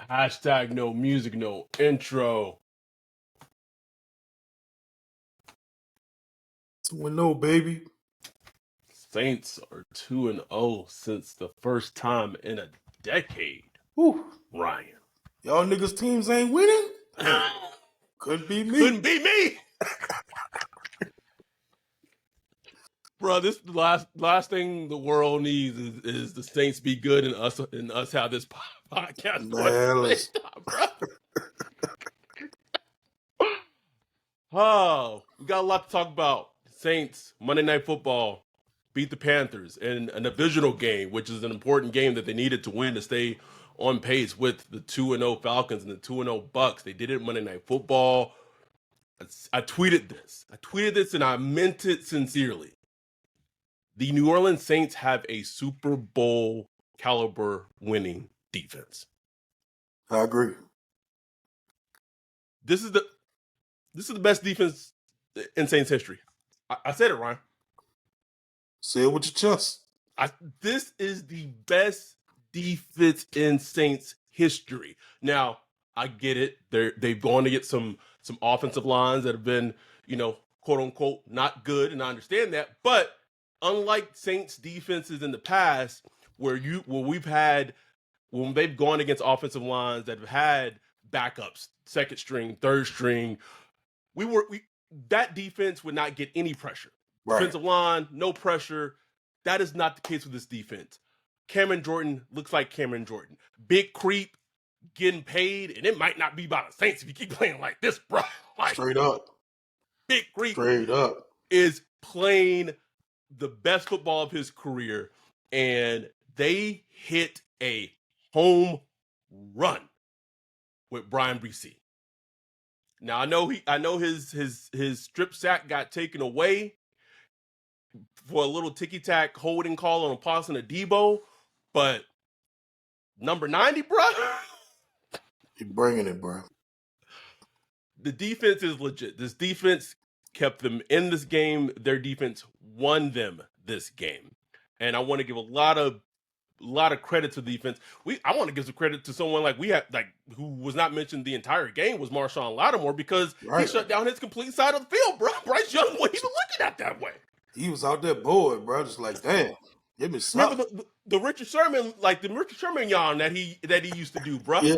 Hashtag no music, no intro. 2-0, baby. Saints are 2-0 since the first time in a decade. Whew. Ryan. Y'all niggas teams ain't winning? Couldn't be me. Couldn't be me. Bro, this the last thing the world needs is the Saints be good and us have this podcast. Man, listen. Bro. Oh, we got a lot to talk about. Saints, Monday Night Football, beat the Panthers in a divisional game, which is an important game that they needed to win to stay on pace with the 2-0 Falcons and the 2-0 Bucks. They did it Monday Night Football. I tweeted this and I meant it sincerely. The New Orleans Saints have a Super Bowl caliber winning defense. I agree. This is the best defense in Saints history. I said it, Ryan. Say it with your chest. This is the best defense in Saints history. Now, I get it. They've gone to get some offensive lines that have been, quote unquote, not good, and I understand that. But unlike Saints defenses in the past, when they've gone against offensive lines that have had backups, second string, third string, that defense would not get any pressure. Right. Defensive line, no pressure. That is not the case with this defense. Cameron Jordan looks like Cameron Jordan. Big creep, getting paid, and it might not be by the Saints if you keep playing like this, bro. Like, straight up. Big creep straight up is playing the best football of his career, and they hit a home run with Brian Bresee. Now I know his strip sack got taken away for a little ticky-tack holding call on a pass on a Debo, but number 90, bro. You're bringing it, bro. The defense is legit. This defense kept them in this game. Their defense won them this game. And I want to give a lot of credit to the defense. I want to give some credit to someone who was not mentioned the entire game was Marshawn Lattimore because he shut down his complete side of the field, bro. Bryce Young wasn't even looking at that way. He was out there bored, bro. Just like, damn, give me something. Remember the Richard Sherman yawn that he used to do, bro. Yeah.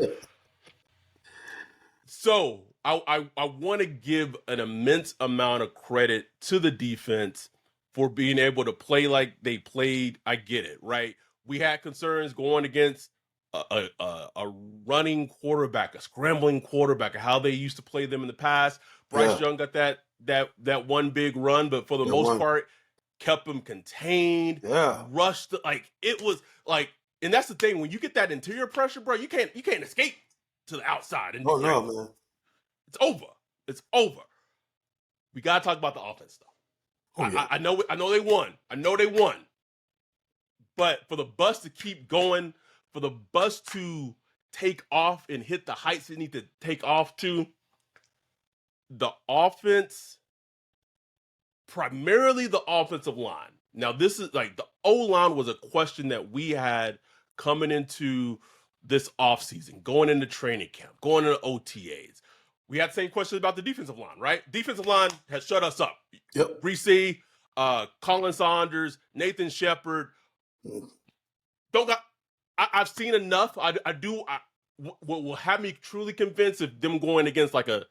So I want to give an immense amount of credit to the defense for being able to play like they played. I get it, right? We had concerns going against a running quarterback, a scrambling quarterback, how they used to play them in the past. Bryce Young got that one big run, but for the most part, kept them contained. Yeah, rushed it was like, and that's the thing when you get that interior pressure, bro. You can't escape to the outside. And no, man, it's over. It's over. We gotta talk about the offense, though. I know they won. But for the bus to keep going, for the bus to take off and hit the heights it needs to take off to, the offense, primarily the offensive line. Now, this is like the O-line was a question that we had coming into this offseason, going into training camp, going into OTAs. We had the same question about the defensive line, right? Defensive line has shut us up. Yep. Bresee, Colin Saunders, Nathan Shepard. I've seen enough. What will have me truly convinced if them going against like a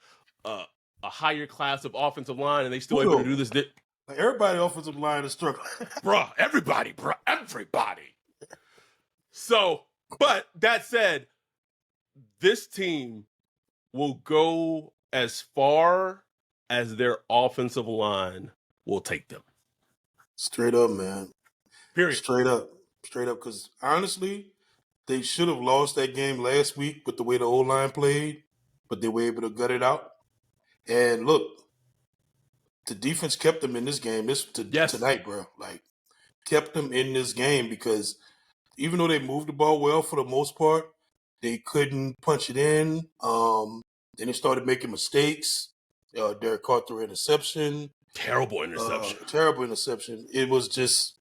higher class of offensive line and they still able to do this. Like everybody offensive line is struggling. Everybody. So, but that said, this team will go as far as their offensive line will take them. Straight up, man. Period. Straight up. Because honestly, they should have lost that game last week with the way the O-line played, but they were able to gut it out. And look, the defense kept them in this game tonight, bro. Like, kept them in this game because even though they moved the ball well for the most part, they couldn't punch it in. Then they started making mistakes. Derek caught the interception. Terrible interception. It was just,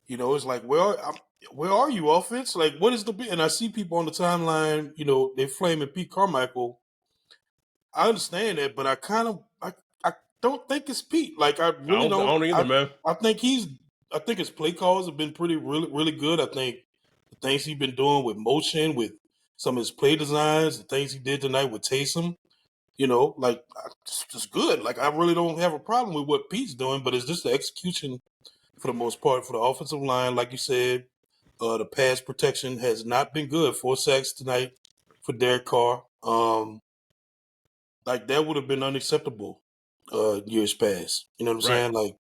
it's like, well, where are you, offense? Like, what is the – and I see people on the timeline, they're flaming Pete Carmichael. I understand that, but I don't think it's Pete. Like, I I really don't. don't either, man. I think his play calls have been really, really good. I think the things he's been doing with motion, with some of his play designs, the things he did tonight with Taysom, it's just good. Like, I really don't have a problem with what Pete's doing, but it's just the execution for the most part for the offensive line. Like you said, the pass protection has not been good. 4 sacks tonight for Derek Carr. Like, that would have been unacceptable years past. You know what I'm Right. saying? Like,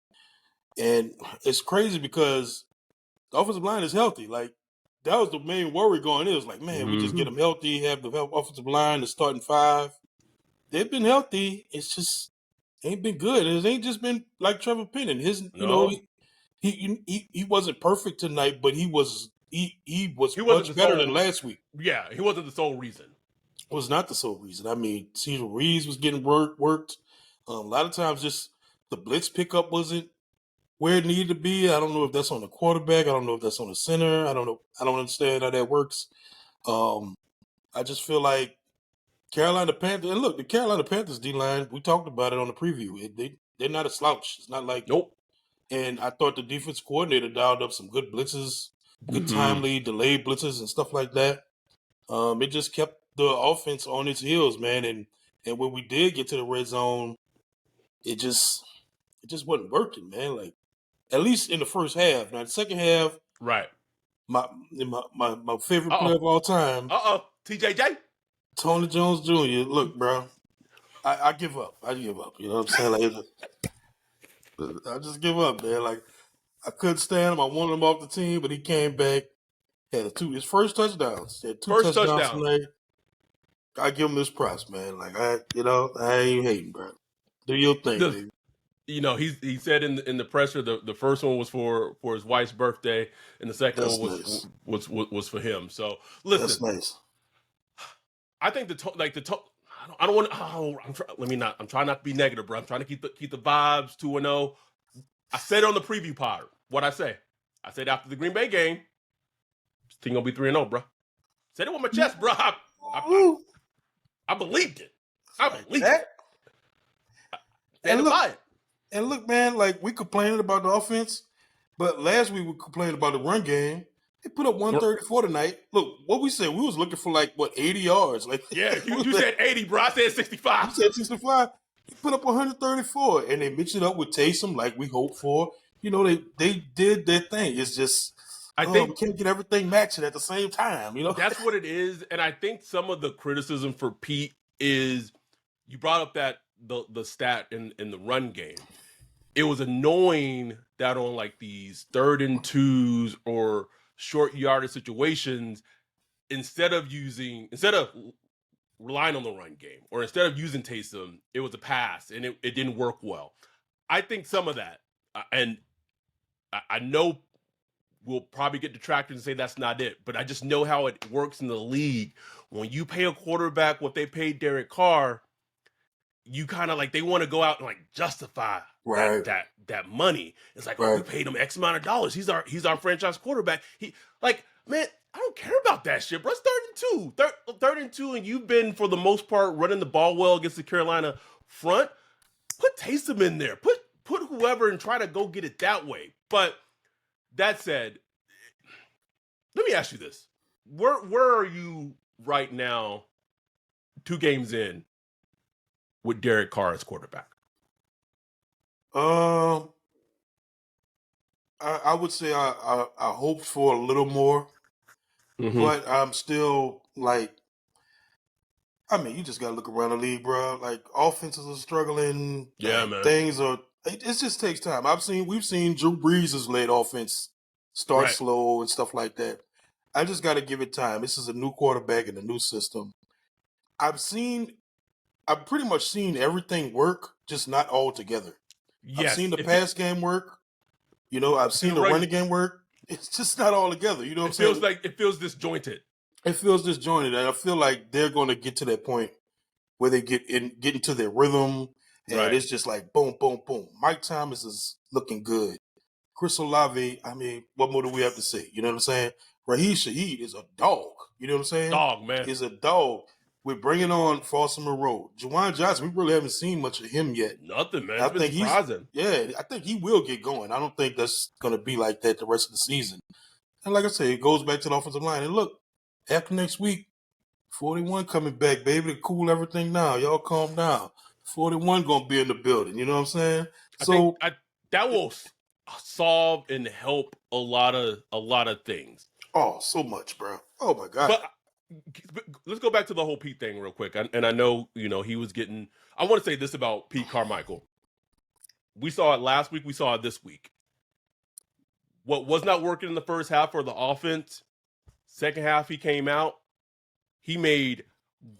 and it's crazy because the offensive line is healthy. Like, that was the main worry going in. It was like, man, we just get them healthy, have the offensive line, the starting 5. They've been healthy. It's just ain't been good. It ain't just been like Trevor Penning. No, He wasn't perfect tonight, but he was he wasn't much the better than sole. last week. Yeah, he wasn't the sole reason. Was not the sole reason. I mean, Cesar Reeves was getting worked. A lot of times, just the blitz pickup wasn't where it needed to be. I don't know if that's on the quarterback. I don't know if that's on the center. I don't know. I don't understand how that works. I just feel like Carolina Panthers. And look, the Carolina Panthers D line. We talked about it on the preview. They're not a slouch. It's not like. Nope. And I thought the defense coordinator dialed up some good blitzes, good timely delayed blitzes and stuff like that. It just kept the offense on its heels, man. And when we did get to the red zone, it just wasn't working, man. Like, at least in the first half. Now the second half, Right. my favorite player of all time, TJJ. Tony Jones Jr. Look, bro, I give up. I give up. You know what I'm saying? Like, I just give up, man. Like, I couldn't stand him. I wanted him off the team, but he came back. Had his first touchdowns. He had 2 First touchdowns touchdown. tonight. I give him this props, man. Like, I ain't hating, bro. Do your thing, baby. He said in the presser the first one was for his wife's birthday, and the second That's one nice. was for him. So That's listen, nice. I think I don't want to. I'm trying not to be negative, bro. I'm trying to keep the vibes 2-0. I said it on the preview pod. What I say? I said after the Green Bay game, this team gonna be 3-0, bro. Said it with my chest, bro. I believed it. I believed it. And Stand look, by it. man, like, we complaining about the offense, but last week we complained about the run game. They put up 134 tonight. Look, what we said, we was looking for 80 yards. Like, Yeah, you said 80, bro. I said 65. You said 65. He put up 134, and they mixed it up with Taysom like we hoped for. They did their thing. It's just I we think can't get everything matching at the same time. that's what it is, and I think some of the criticism for Pete is you brought up that the stat in the run game. It was annoying that on these 3rd and 2s or short yardage situations, instead of relying on the run game or instead of using Taysom, it was a pass and it didn't work well. I think some of that, and I know we'll probably get detractors and say that's not it, but I just know how it works in the league. When you pay a quarterback what they paid Derek Carr, you kind of they want to go out and justify Right. that money. It's like, Right. we paid him X amount of dollars. He's our franchise quarterback. Man, I don't care about that shit, bro. It's 3rd and 2. Third and 2, and you've been, for the most part, running the ball well against the Carolina front. Put Taysom in there. Put whoever and try to go get it that way. But that said, let me ask you this. Where are you right now, 2 games in, with Derek Carr as quarterback? I would say I hoped for a little more, but I'm still you just gotta look around the league, bro. Like, offenses are struggling. Yeah, man. Things are. It just takes time. We've seen Drew Brees' led offense start slow and stuff like that. I just got to give it time. This is a new quarterback and a new system. I've pretty much seen everything work, just not all together. Yes. I've seen the pass game work. I've seen the running game work. It's just not all together. You know what I'm saying? It feels disjointed. It feels disjointed, and I feel like they're going to get to that point where they get into their rhythm, and it's just boom, boom, boom. Mike Thomas is looking good. Chris Olave, I mean, what more do we have to say? You know what I'm saying? Raheem Shaheed is a dog. You know what I'm saying? Dog, man. Is a dog. We're bringing on Foster Moreau. Juwan Johnson, we really haven't seen much of him yet. Nothing, man. And It's I been think surprising. I think he will get going. I don't think that's going to be like that the rest of the season. And like I say, it goes back to the offensive line. And look, after next week, 41 coming back, baby, to cool everything down. Y'all calm down. 41 going to be in the building. You know what I'm saying? I think So, that will solve and help a lot of things. oh, so much, bro. Oh, my God. But let's go back to the whole Pete thing real quick. And I know, he was getting. I want to say this about Pete Carmichael. We saw it last week. We saw it this week. What was not working in the first half for the offense, second half he came out. He made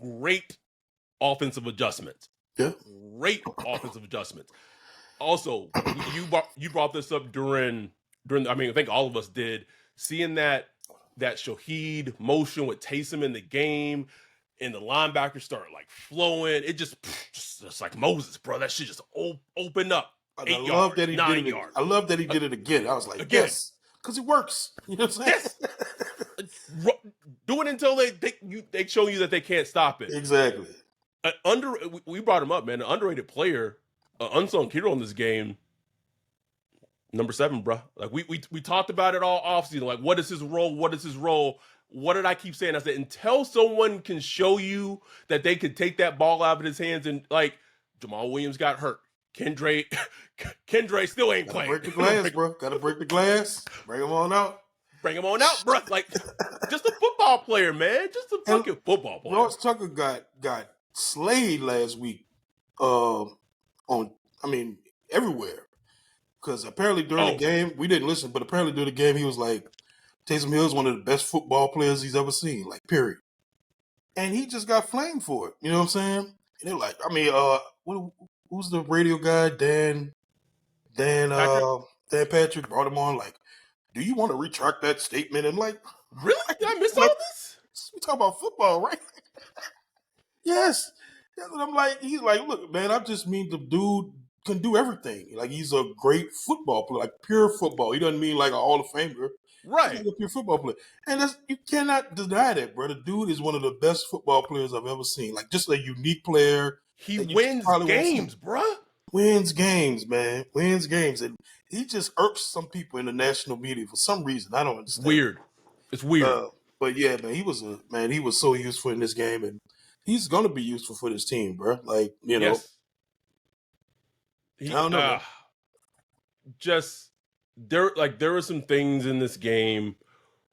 great offensive adjustments. Yeah. Great offensive adjustments. Also, you brought this up during. I mean, I think all of us did. Seeing that Shaheed motion with Taysom in the game, and the linebackers start like flowing. It just like Moses, bro. That shit just opened up. And 8 yards, 9 yards. I love that he did it again. I was like, again. Yes, because it works. You know what I'm saying? Yes. Do it until they show you that they can't stop it. Exactly. We brought him up, man. An underrated player, an unsung hero in this game. Number 7, bro. Like we talked about it all offseason. Like, what is his role? What is his role? What did I keep saying? I said, until someone can show you that they could take that ball out of his hands, and like Jamal Williams got hurt. Kendra still ain't playing. Break the glass, bro. Gotta break the glass. Bring him on out. Bring him on out, bro. Like, just a football player, man. Just a fucking football player. Ross Tucker got slayed last week. Everywhere. Because apparently during the game, we didn't listen, but apparently during the game, he was like, Taysom Hill is one of the best football players he's ever seen, like, period. And he just got flamed for it. You know what I'm saying? And they're like, who's the radio guy? Dan Patrick brought him on, like, do you want to retract that statement? And like, really? Did I miss all this? We talk about football, right? Yes. And I'm like, he's like, look, man, I just mean the dude can do everything. Like, he's a great football player, like pure football. He doesn't mean like a Hall of Famer. Right. He's like a pure football player. And you cannot deny that, bro. The dude is one of the best football players I've ever seen. Like, just a unique player. He wins games, bro. Wins games, man. Wins games. And he just irks some people in the national media for some reason. I don't understand. Weird. It's weird. But yeah, man, he was so useful in this game, and he's gonna be useful for this team, bro. Like, you know. Yes. I don't know. There were some things in this game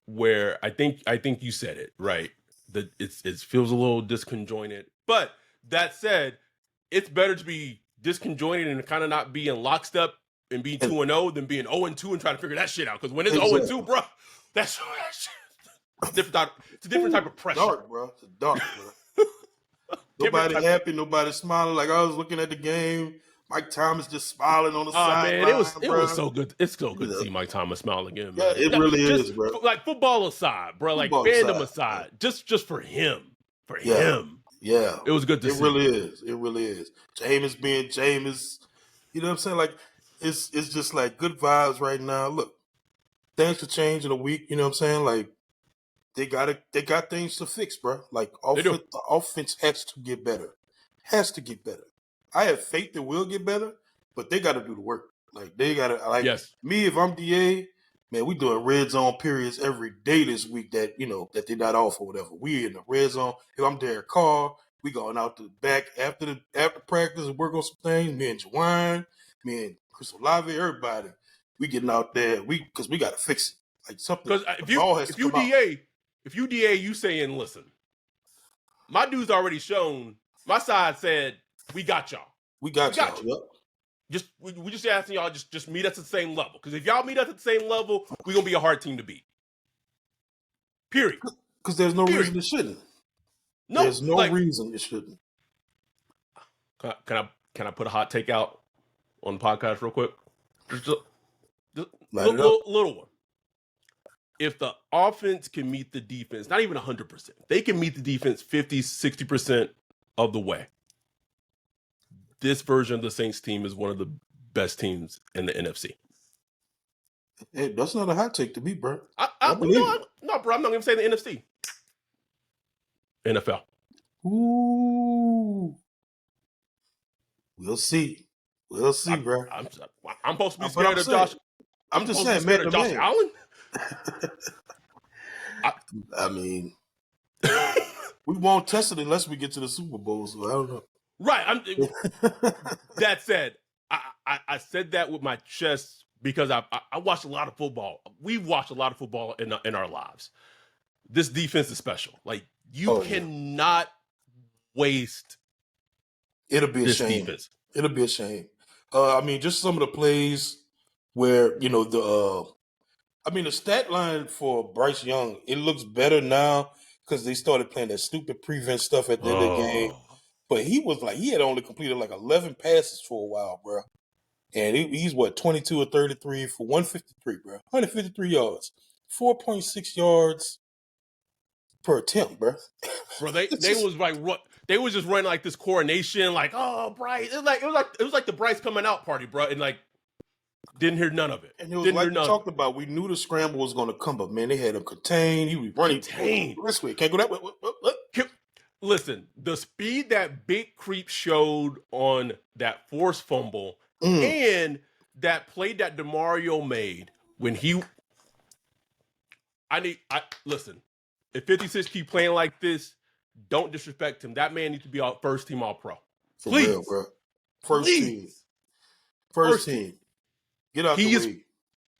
where I think you said it right. That it feels a little disconjointed. But that said, it's better to be disconjointed and kind of not be in lockstep and be 2-0 than being 0-2 and trying to figure that shit out. Because when it's 0-2, bro, that's it's a different type of pressure. Dark, bro. It's dark, bro. Nobody happy, nobody smiling. Like, I was looking at the game, Mike Thomas just smiling on the side. Man, it was so good. It's so good to see Mike Thomas smile again, man. Yeah, it really is, bro. Like, football aside, bro. Like, fandom aside, just for him, him. Yeah, it was good to see. It really is. It really is. Jameis being Jameis, you know what I'm saying? Like, it's just like good vibes right now. Look, things could change in a week. You know what I'm saying? Like, they got things to fix, bro. Like, the offense has to get better. Has to get better. I have faith it will get better, but they got to do the work. Like, they got to, like, me, if I'm DA, man, we doing red zone periods every day this week that, you know, that they're not off or whatever. We in the red zone. If I'm Derek Carr, we going out the back after practice and work on some things. Me and Juwan, me and Chris Olave, everybody, we getting out there. Because we got to fix it. Like, something. Because if you DA, you saying, listen, my dude's already shown, my side said, we got y'all. We got y'all. Yep. We just asking y'all just meet us at the same level. Because if y'all meet us at the same level, we're gonna be a hard team to beat. Period. Because there's no reason it shouldn't. No, there's no reason it shouldn't. Can I put a hot take out on the podcast real quick? Just little one. If the offense can meet the defense, not even 100%, they can meet the defense 50, 60% of the way. This version of the Saints team is one of the best teams in the NFC. Hey, that's not a hot take to me, bro. I, I I believe it. no, bro. I'm not gonna say the NFC, NFL. Ooh, we'll see. We'll see, bro. I'm I'm supposed to be But I'm scared of saying, Josh. I'm I'm just supposed to be saying, scared man of to Josh man. Allen. I, I mean, we won't test it unless we get to the Super Bowl. So I don't know. right. That said, I said that with my chest because I watched a lot of football. We've watched a lot of football in our lives. This defense is special. Like you Oh yeah, cannot waste it'll be a this shame. defense. It'll be a shame. I mean, just some of the plays where I mean, the stat line for Bryce Young, it looks better now because they started playing that stupid prevent stuff at the end of the game. Oh, But he had only completed like 11 passes for a while, bro. And he's what, 22 or 33 for 153, bro. 153 yards, 4.6 yards per attempt, bro. bro, It's they just, was like they was just running like this coronation, like oh Bryce. It was like the Bryce coming out party, bro, and like didn't hear none of it. and it was Didn't hear like we none of talked it. about. We knew the scramble was going to come, but man, they had him contained. He was running. Contained. This way, can't go that way. What? Listen, the speed that Big Creep showed on that forced fumble Mm, and that play that DeMario made when he I listen, if 56 keep playing like this, don't disrespect him. That man needs to be our first team all pro. for real, Please. bro. First team. Please. First First team. team. Get out the He is way.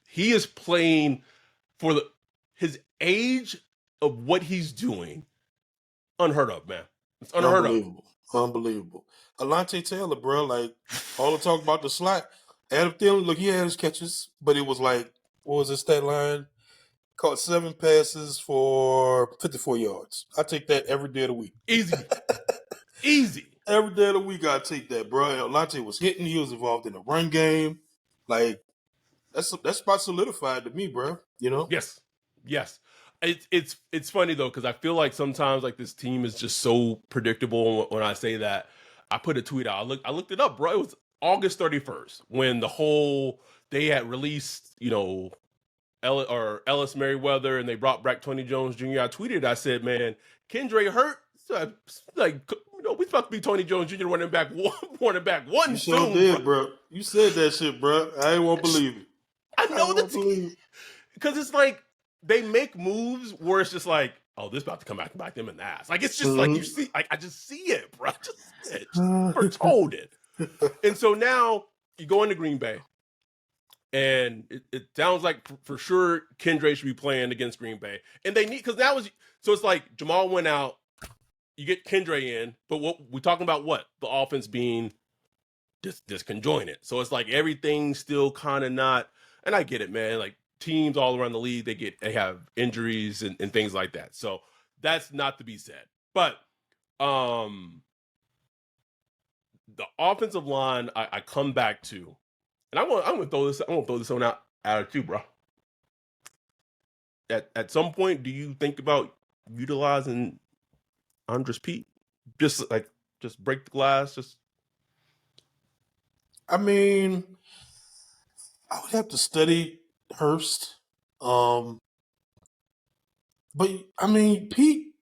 he is playing for his age of what he's doing. Unheard of, man. It's unheard of. Unbelievable. Unbelievable. Alante Taylor, bro, like all the talk about the slot. Adam Thielen, look, he had his catches, but it was like, what was his stat line? Caught 7 passes for 54 yards. I take that every day of the week. Easy. Easy. Every day of the week, I take that, bro. Alante was hitting. He was involved in the run game. Like, that's about solidified to me, bro. You know? Yes. Yes. It's funny though, because I feel like sometimes like this team is just so predictable when I say that. I put a tweet out. I looked it up, bro. It was August 31st when they had released, Ellis Merriweather and they brought back Tony Jones Jr. I tweeted, I said, man, Kendra hurt. So like, we supposed to be Tony Jones Jr. running back You one sure soon, bro. did, bro. You said that shit, bro. I ain't won't believe it. I I know won't that believe it. because it's like they make moves where it's just like, oh, this about to come back and bite them in the ass. Like it's just like you see, like I just see it, bro. I just see it. Just told it. And so now you go into Green Bay, and it sounds like for sure Kendra should be playing against Green Bay, and they need because that was so it's like Jamal went out, you get Kendra in, but what we talking about? What the offense being disconjointed, so it's like everything's still kind of not. And I get it, man. Like teams all around the league, they have injuries and things like that. So that's not to be said, but um the offensive line I come back to, and I'm gonna throw this one out at you, bro. At some point, do you think about utilizing Andres Pete? Just break the glass, just I mean, I would have to study Hurst. Um, but I mean, Pete,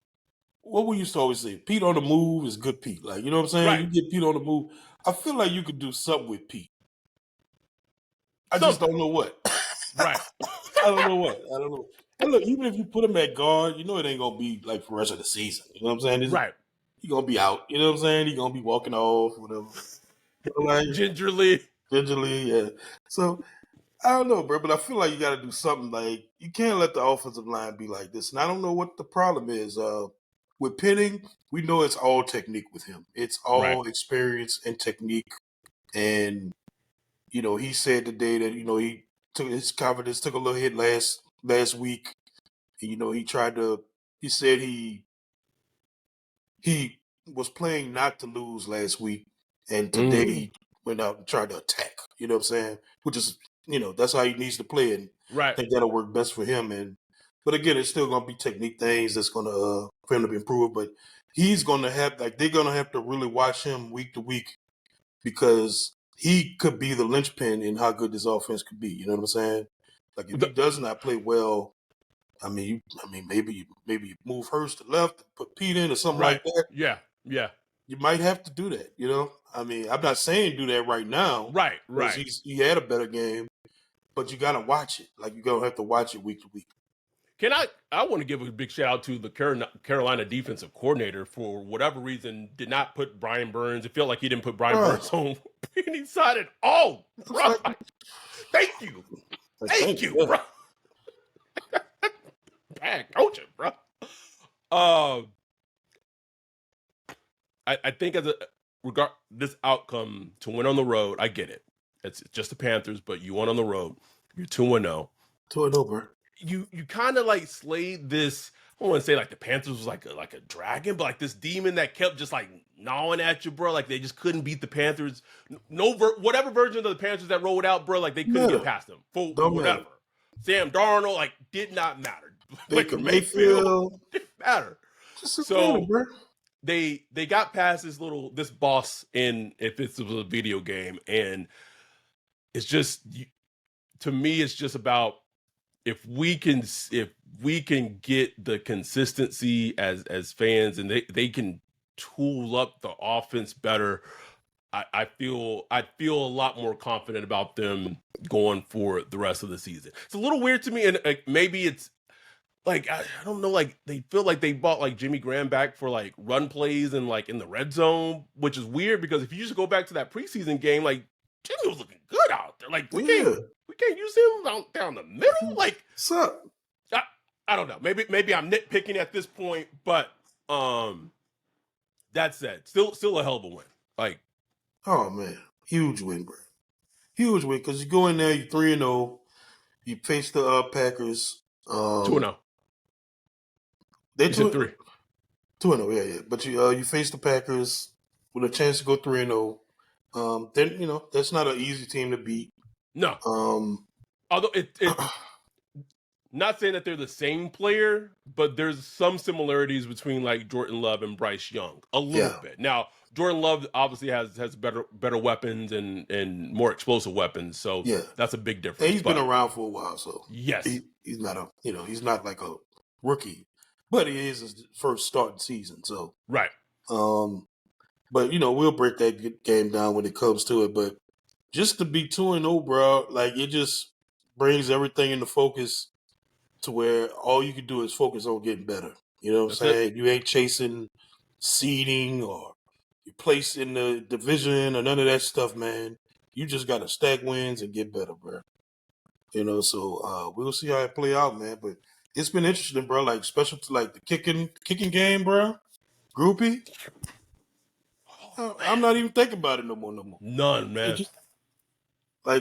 what we used to always say, Pete on the move is good Pete. Like, you know what I'm saying? right, You get Pete on the move. I feel like you could do something with Pete. I just something, don't know what. right, I don't know what. I don't know. And look, even if you put him at guard, you know it ain't gonna be like for the rest of the season. You know what I'm saying? right. He gonna be out. You know what I'm saying? He gonna be walking off, whatever. Like Gingerly, gingerly, yeah. So I don't know, bro, but I feel like you got to do something. Like you can't let the offensive line be like this. And I don't know what the problem is. With Penning, we know it's all technique with him. It's right, all experience and technique. And he said today that he took his confidence took a little hit last week. And, he tried to. He said he was playing not to lose last week, and today mm, he went out and tried to attack. You know what I'm saying? Which is, that's how he needs to play, and I right, think that'll work best for him. But again, it's still gonna be technique things that's gonna for him to improve. But he's gonna have they're gonna have to really watch him week to week because he could be the linchpin in how good this offense could be. You know what I'm saying? Like if he does not play well, maybe you move Hurst to left, put Pete in or something Right. like that. Yeah. Yeah. You might have to do that. I'm not saying do that right now Right. because Right. he had a better game, but you got to watch it. Like you gonna have to watch it week to week. I want to give a big shout out to the Carolina defensive coordinator for whatever reason did not put Brian Burns. It felt like he didn't put Brian Burns on any side at all. Bro. Thank you. Thank you, bro. Bad coaching, bro. I think as a regard this outcome to win on the road, I get it. It's just the Panthers, but you won on the road. You're 2-0. 2-0, bro. You kind of like slayed this. I don't want to say like the Panthers was like a dragon, but like this demon that kept just like gnawing at you, bro. Like they just couldn't beat the Panthers. Whatever version of the Panthers that rolled out, bro. Like they couldn't get past them for whatever. Matter. Sam Darnold like did not matter. Baker Mayfield didn't matter. So bro. They got past this boss in if it was a video game, and it's just to me it's just about if we can get the consistency as fans and they can tool up the offense better. I feel a lot more confident about them going for the rest of the season. It's a little weird to me, and maybe it's like I don't know, like they feel like they bought like Jimmy Graham back for like run plays and like in the red zone, which is weird because if you just go back to that preseason game, like Jimmy was looking good out there. Like we can't use him down the middle. Like what's up? I don't know. Maybe I'm nitpicking at this point, but that said, still a hell of a win. Like, oh man, huge win, bro. Huge win because you go in there, you 3-0, you face the Packers. 2-0. They 2-3. 2-0, yeah. But you face the Packers with a chance to go 3-0. Then that's not an easy team to beat. No. Although it not saying that they're the same player, but there's some similarities between like Jordan Love and Bryce Young a little bit. Now, Jordan Love obviously has better weapons and more explosive weapons, so that's a big difference. And he's been around for a while, so yes, he's not he's not like a rookie, but he is his first starting season, so right. But we'll break that game down when it comes to it. But just to be 2-0, bro, like it just brings everything into focus to where all you can do is focus on getting better. You know what I'm saying? You ain't chasing seeding or you place in the division or none of that stuff, man. You just got to stack wins and get better, bro. So we'll see how it play out, man. But it's been interesting, bro. Like special to like the kicking game, bro. Groupie. I'm not even thinking about it no more. None, man.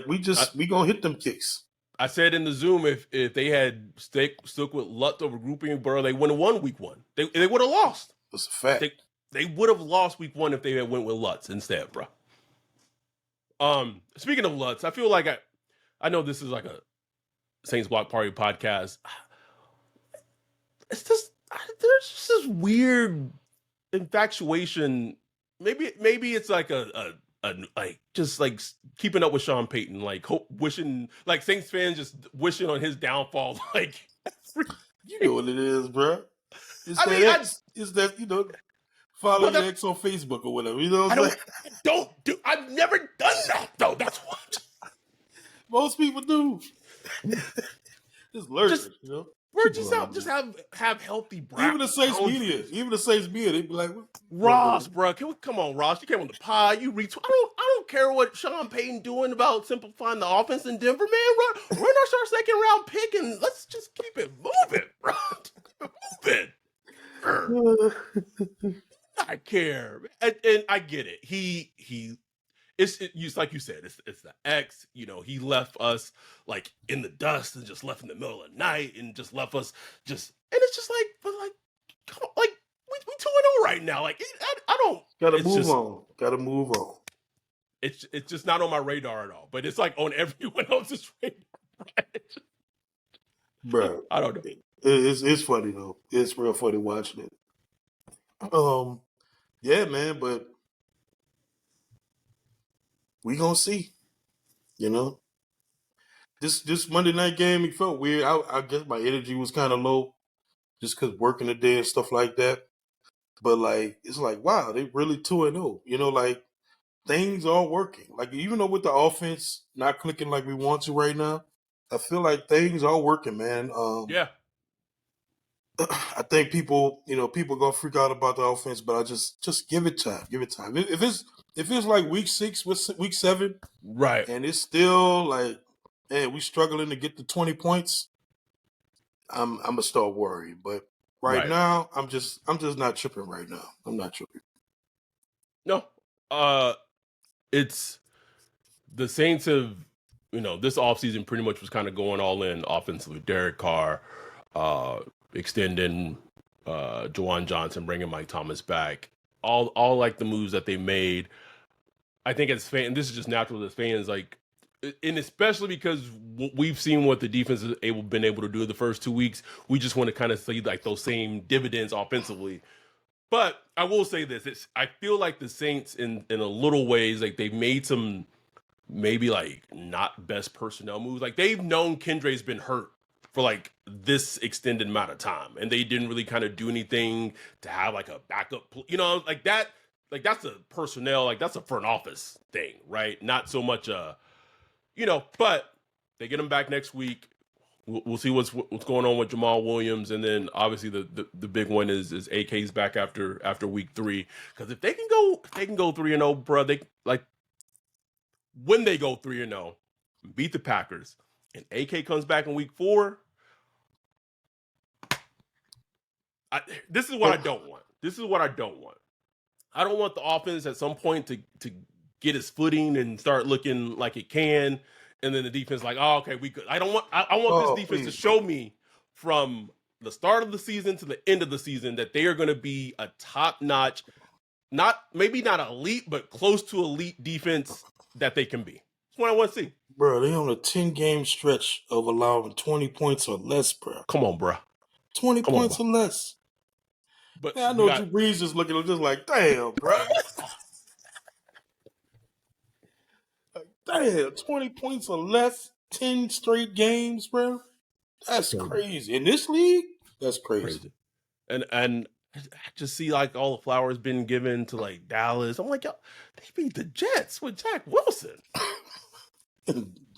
We gonna hit them kicks. I said in the Zoom if they had stuck with Lutz over grouping, bro, they wouldn't have won week 1. They would have lost. That's a fact. They would have lost week 1 if they had went with Lutz instead, bro. Speaking of Lutz, I feel like I know this is like a Saints Block Party podcast. It's just there's just this weird infatuation. Maybe it's like a like just like keeping up with Sean Payton, like wishing, like Saints fans just wishing on his downfall. Like you know what it is, bro. It's that follow your ex on Facebook or whatever. You know what I'm saying? I've never done that though. That's what most people do. Just lurk, We're just have healthy brackets. Even the Saints media, they be like, Ross, bro, come on, Ross. You came on the pod. You retweet. I don't care what Sean Payton doing about simplifying the offense in Denver, man. Run our second round pick and let's just keep it moving, bro. I care, and I get it. It's like you said, it's the ex. He left us like in the dust and just left in the middle of the night and just left us and it's just like, but like, come on, like we 2-0 right now. Like I don't gotta move on. It's just not on my radar at all. But it's like on everyone else's radar, right? Bro, I don't know. It's funny though. It's real funny watching it. Yeah, man, but we gonna see. this Monday night game, it felt weird. I guess my energy was kind of low just because working the day and stuff like that. But like, it's like, wow, they really 2-0. You know, like things are working. Like even though with the offense not clicking like we want to right now, I feel like things are working, man. Yeah. I think people gonna freak out about the offense, but I just give it time. Give it time. If it's like week 6, week 7, Right. and it's still like, man, we struggling to get to 20 points, I'm gonna start worrying. But right Right. now, I'm just not tripping right now. I'm not tripping. No. It's the Saints have, this offseason pretty much was kind of going all in offensively. Derek Carr, uh, extending Jawan Johnson, bringing Mike Thomas back. All like the moves that they made. I think as fans, this is just natural as fans, like, and especially because we've seen what the defense has been able to do the first 2 weeks. We just want to kind of see like those same dividends offensively. But I will say this: I feel like the Saints, in a little ways, like they've made some maybe like not best personnel moves. Like they've known Kendre's been hurt for like this extended amount of time, and they didn't really kind of do anything to have like a backup, like that. Like that's a personnel, like that's a front office thing, right? Not so much But they get him back next week. We'll see what's going on with Jamal Williams, and then obviously the big one is AK's back after week 3. Because if they can go 3-0, bro, they like when they go 3-0, beat the Packers, and AK comes back in week 4. This is what I don't want. I don't want the offense at some point to get his footing and start looking like it can, and then the defense like, oh, okay, we could. I don't want. I want this defense to show me from the start of the season to the end of the season that they are going to be a top notch, maybe not elite, but close to elite defense that they can be. That's what I want to see. Bro, they on a 10-game stretch of allowing 20 points or less, bro. Come on, bro. 20 points or less. But Man, I know Drew Brees is looking just like, damn, bro. Damn, 20 points or less, 10 straight games, bro. That's crazy. In this league, that's crazy. And I just see like all the flowers been given to like Dallas. I'm like, yo, they beat the Jets with Jack Wilson.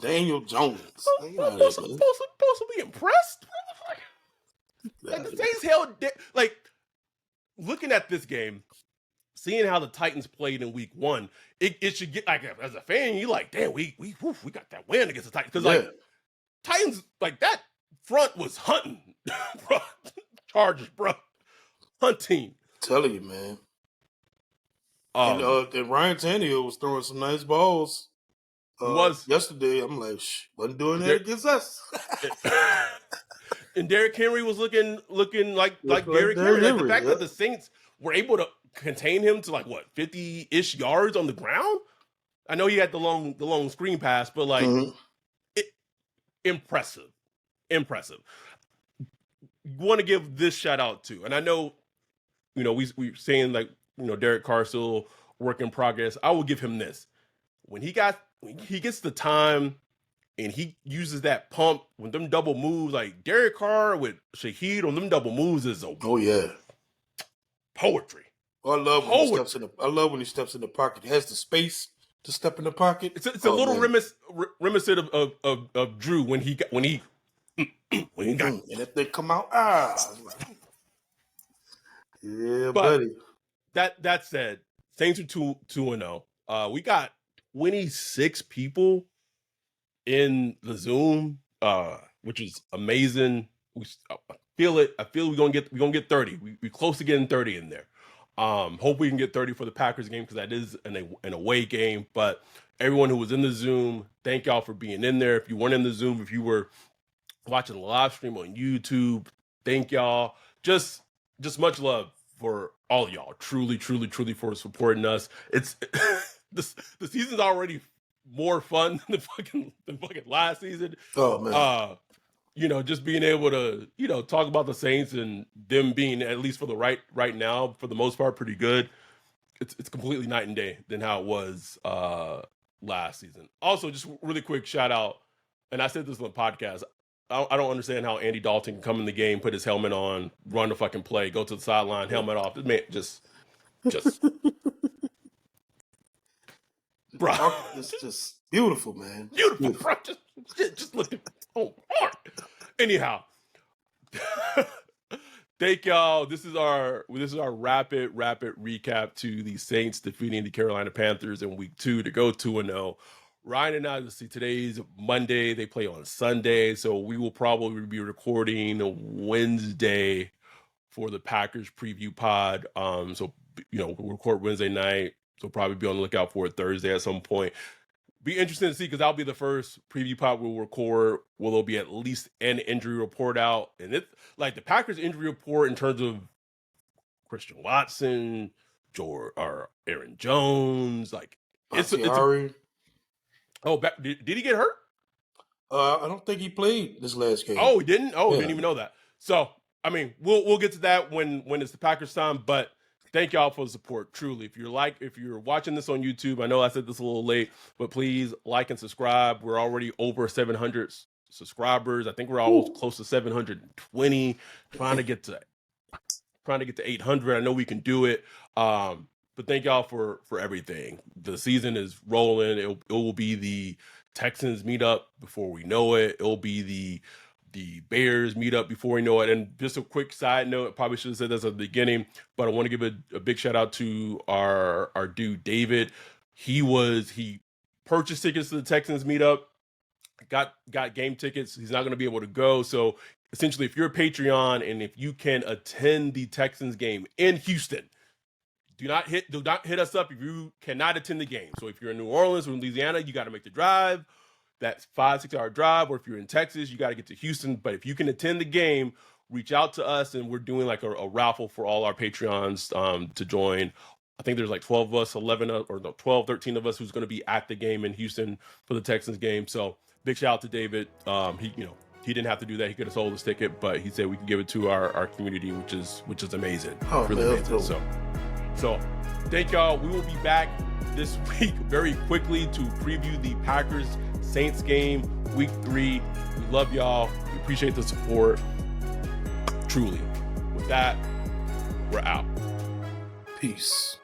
Daniel Jones. Supposed to be impressed. Like the Saints held, like looking at this game, seeing how the Titans played in week 1, it should get like, as a fan, you like, damn, we got that win against the Titans. Because like Titans, like that front was hunting, bro. Chargers, bro. Hunting. Telling you, man. And Ryan Tannehill was throwing some nice balls. Yesterday. I'm like, wasn't doing that against us. And Derrick Henry was looking like Derrick Henry. Like the fact that the Saints were able to contain him to like what 50-ish yards on the ground. I know he had the long screen pass, but like impressive. Want to give this shout out to, and I know, we're saying like Derek Carr still work in progress. I will give him this: when he gets the time and he uses that pump when them double moves, like Derek Carr with Shaheed on them double moves is poetry. I love when he steps in the pocket. He has the space to step in the pocket. It's a little reminiscent of Drew when he got. And if they come out, yeah, but buddy. That said, Saints are 2-0. We got 26 people in the Zoom, which is amazing. I feel it. I feel we're gonna get 30. We close to getting 30 in there. Hope we can get 30 for the Packers game because that is an away game. But everyone who was in the Zoom, thank y'all for being in there. If you weren't in the Zoom, if you were watching the live stream on YouTube, thank y'all. Just much love for all of y'all. Truly for supporting us. It's the season's already more fun than fucking last season. Oh man. Just being able to, talk about the Saints and them being, at least for the right now, for the most part, pretty good. It's completely night and day than how it was last season. Also, just really quick shout out, and I said this on the podcast, I don't understand how Andy Dalton can come in the game, put his helmet on, run the fucking play, go to the sideline, helmet off. This man just, bro, It's just beautiful, man. beautiful, bro. Just look at oh, anyhow. Thank y'all. This is our rapid recap to the Saints defeating the Carolina Panthers in week 2 to go 2-0. Ryan and I, let's see, today's Monday. They play on Sunday, so we will probably be recording Wednesday for the Packers preview pod. So we'll record Wednesday night. So probably be on the lookout for it Thursday at some point. Be interesting to see because that'll be the first preview pod we'll record. Will there be at least an injury report out? And it's like the Packers injury report in terms of Christian Watson, or Aaron Jones, like it's did he get hurt? I don't think he played this last game. Oh, he didn't? Oh, yeah. Didn't even know that. So, I mean, we'll get to that when it's the Packers time, but thank y'all for the support, truly. If you're watching this on YouTube, I know I said this a little late, but please like and subscribe. We're already over 700 subscribers. I think we're almost close to 720, trying to get to 800. I know we can do it. But thank y'all for everything. The season is rolling. It will be the Texans meetup before we know it. It'll be the Bears meetup before we know it. And just a quick side note, I probably should have said this at the beginning, but I want to give a big shout out to our dude David. He purchased tickets to the Texans meetup, got game tickets. He's not going to be able to go. So essentially, if you're a Patreon and if you can attend the Texans game in Houston, do not hit us up if you cannot attend the game. So if you're in New Orleans or Louisiana, you got to make the drive. That's 5-6 hour drive. Or if you're in Texas, you got to get to Houston. But if you can attend the game, reach out to us, and we're doing like a raffle for all our Patreons to join. I think there's like 12 of us, 12, 13 of us who's going to be at the game in Houston for the Texans game. So big shout out to David. He didn't have to do that. He could have sold his ticket, but he said we can give it to our community, which is amazing. Really amazing. So thank y'all. We will be back this week very quickly to preview the Packers Saints game, week 3. We love y'all. We appreciate the support. Truly. With that, we're out. Peace.